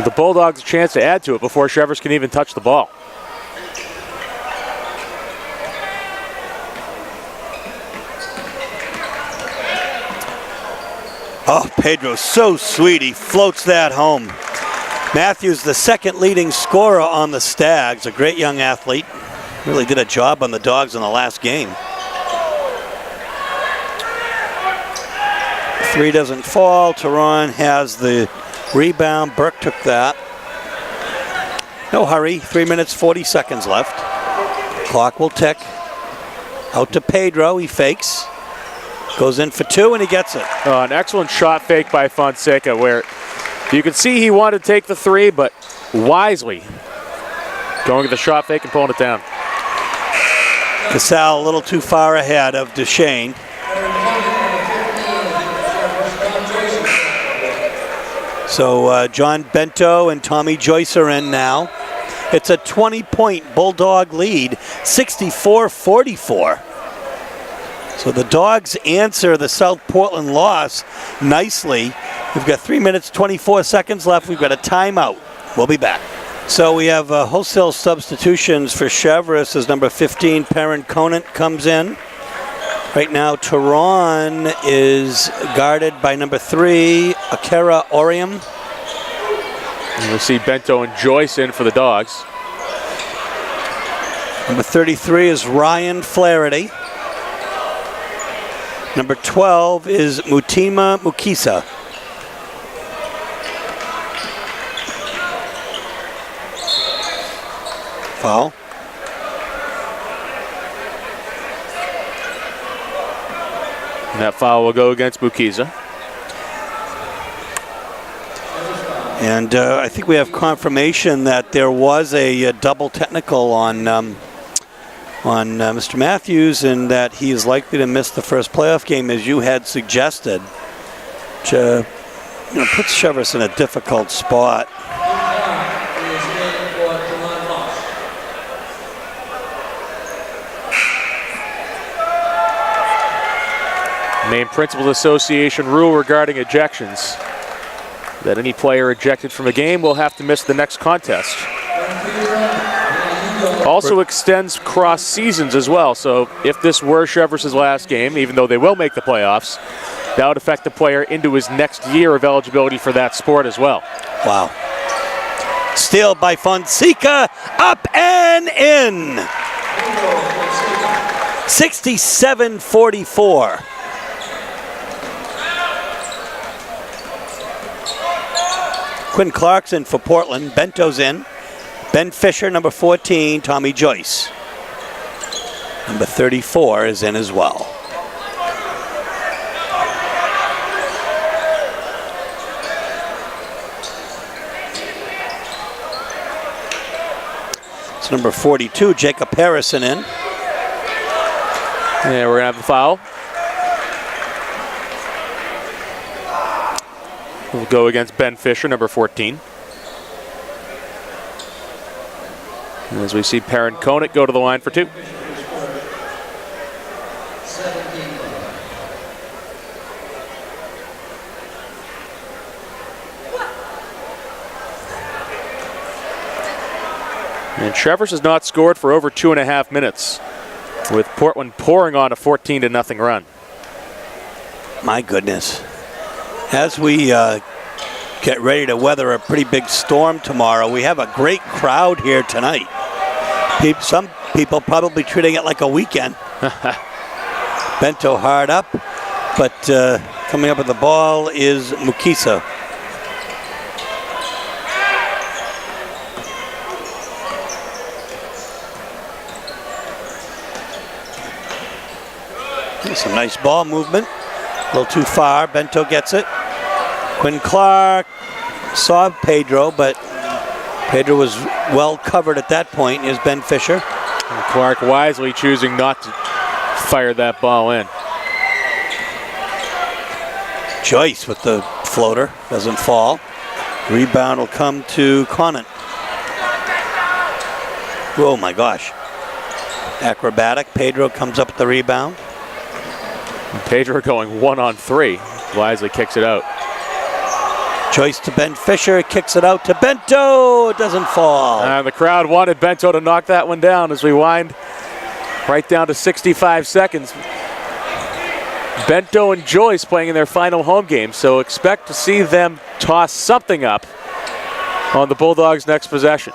The Bulldogs a chance to add to it before Cheverus can even touch the ball. Oh, Pedro's so sweet. He floats that home. Matthews, the second leading scorer on the Stags, a great young athlete. Really did a job on the Dogs in the last game. 3 doesn't fall. Tehran has the rebound. Burke took that. No hurry. 3 minutes, 40 seconds left. Clock will tick. Out to Pedro. He fakes. Goes in for 2, and he gets it. An excellent shot fake by Fonseca where you can see he wanted to take the 3, but wisely going to the shot fake and pulling it down. Casal a little too far ahead of Duchesne. So John Bento and Tommy Joyce are in now. It's a 20-point Bulldog lead, 64-44. So the Dogs answer the South Portland loss nicely. We've got 3 minutes, 24 seconds left. We've got a timeout. We'll be back. So we have wholesale substitutions for Cheverus as number 15, Perrin Conant, comes in. Right now, Tehran is guarded by number 3, Akera Orium. And we see Bento and Joyce in for the Dogs. Number 33 is Ryan Flaherty. Number 12 is Mutima Mukisa. Foul. And that foul will go against Mukisa. And I think we have confirmation that there was a double technical on Mr. Matthews, and that he is likely to miss the first playoff game, as you had suggested, which puts Cheverus in a difficult spot. Maine Principals Association rule regarding ejections, that any player ejected from a game will have to miss the next contest. Also extends cross seasons as well, so if this were Cheverus' last game, even though they will make the playoffs, that would affect the player into his next year of eligibility for that sport as well. Wow. Steal by Fonseca, up and in. 67-44. Quinn Clarkson for Portland. Bento's in. Ben Fisher, number 14. Tommy Joyce. Number 34 is in as well. It's number 42, Jacob Harrison in. Yeah, we're going to have the foul. We'll go against Ben Fisher, number 14. As we see Perrin Koenig go to the line for 2. And Cheverus has not scored for over 2.5 minutes, with Portland pouring on a 14-0 run. My goodness. As we get ready to weather a pretty big storm tomorrow, we have a great crowd here tonight. Some people probably treating it like a weekend. Bento hard up, but coming up with the ball is Mukisa. Some nice ball movement. A little too far. Bento gets it. Quinn Clark saw Pedro, but Pedro was well covered at that point. Here's Ben Fisher. And Clark wisely choosing not to fire that ball in. Joyce with the floater. Doesn't fall. Rebound will come to Conant. Oh my gosh. Acrobatic. Pedro comes up with the rebound. Pedro going 1-on-3. Wisely kicks it out. Joyce to Ben Fisher, kicks it out to Bento. It doesn't fall. The crowd wanted Bento to knock that one down as we wind right down to 65 seconds. Bento and Joyce playing in their final home game, so expect to see them toss something up on the Bulldogs' next possession.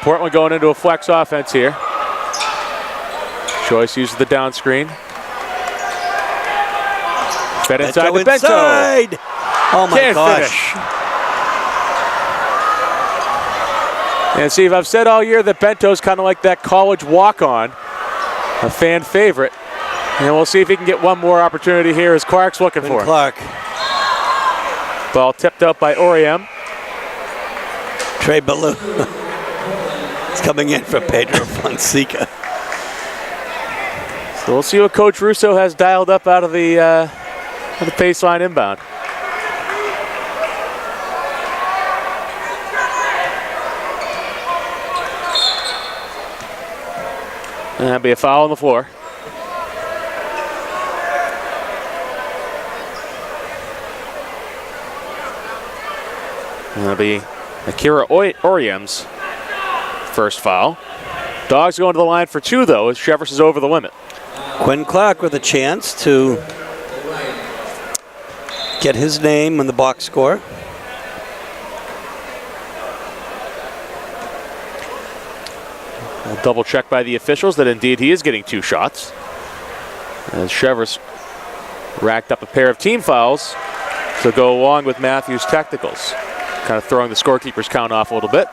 Portland going into a flex offense here. Joyce uses the down screen. Fed inside to Bento. Oh my Can't gosh. Finish. And Steve, I've said all year that Bento's kind of like that college walk-on, a fan favorite. And we'll see if he can get one more opportunity here as Clark's looking for him. Clark. Ball tipped out by Oriem. Trey Ballou. Coming in for Pedro Fonseca. So we'll see what Coach Russo has dialed up out of the baseline inbound. And that'll be a foul on the floor. And that'll be Akira Oriem's first foul. Dogs going to the line for 2, though, as Cheverus is over the limit. Quinn Clark with a chance to get his name on the box score. A double check by the officials that indeed he is getting 2 shots. As Cheverus racked up a pair of team fouls to go along with Matthews' technicals. Kind of throwing the scorekeeper's count off a little bit.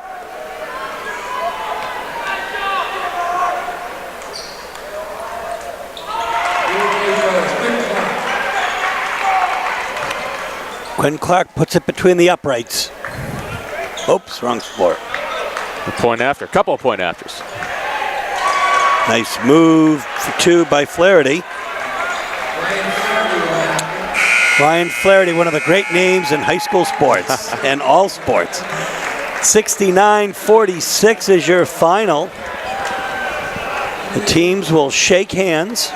Quinn Clark puts it between the uprights. Oops, wrong sport. A point after, a couple of point afters. Nice move for 2 by Flaherty. Ryan Flaherty, one of the great names in high school sports and all sports. 69-46 is your final. The teams will shake hands.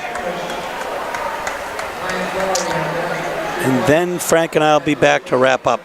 And then Frank and I will be back to wrap up.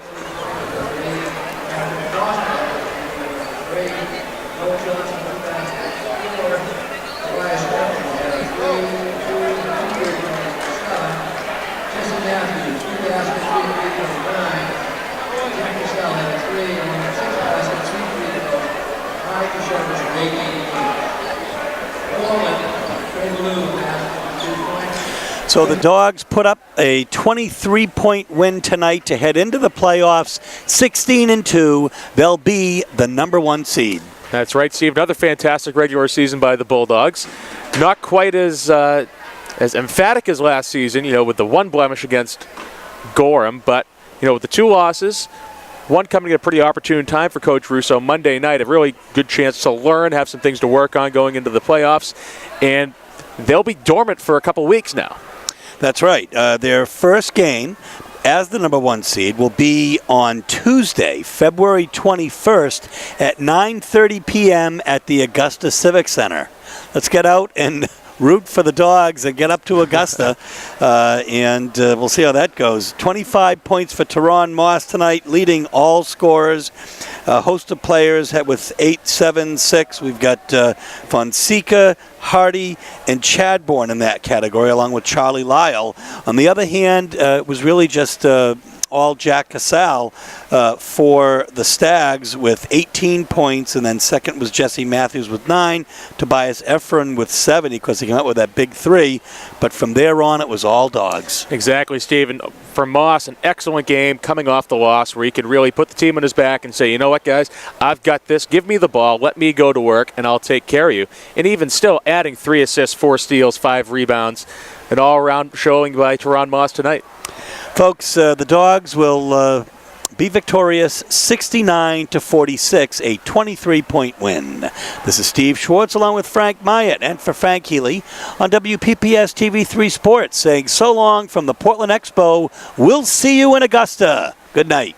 So the Dogs put up a 23-point win tonight to head into the playoffs, 16-2. They'll be the #1 seed. That's right, Steve. Another fantastic regular season by the Bulldogs. Not quite as emphatic as last season, with the one blemish against Gorham, but with the 2 losses, one coming at a pretty opportune time for Coach Russo. Monday night, a really good chance to learn, have some things to work on going into the playoffs, and they'll be dormant for a couple weeks now. That's right. Their first game as the number 1 seed will be on Tuesday, February 21st at 9:30 p.m. at the Augusta Civic Center. Let's get out and root for the Dogs and get up to Augusta, and we'll see how that goes. 25 points for Teron Moss tonight, leading all scorers. A host of players with 8, 7, 6. We've got Fonseca, Hardy, and Chadbourne in that category, along with Charlie Lyle. On the other hand, it was really just all Jack Casal for the Stags with 18 points, and then second was Jesse Matthews with 9, Tobias Efron with 7 because he came out with that big 3, but from there on it was all Dogs. Exactly, Steve. For Moss, an excellent game coming off the loss where he could really put the team on his back and say, you know what, guys, I've got this. Give me the ball. Let me go to work, and I'll take care of you. And even still adding 3 assists, 4 steals, 5 rebounds, an all-around showing by Teron Moss tonight. Folks, the Dogs will be victorious 69-46, a 23-point win. This is Steve Schwartz along with Frank Myatt and for Frank Healy on WPPS TV3 Sports saying so long from the Portland Expo. We'll see you in Augusta. Good night.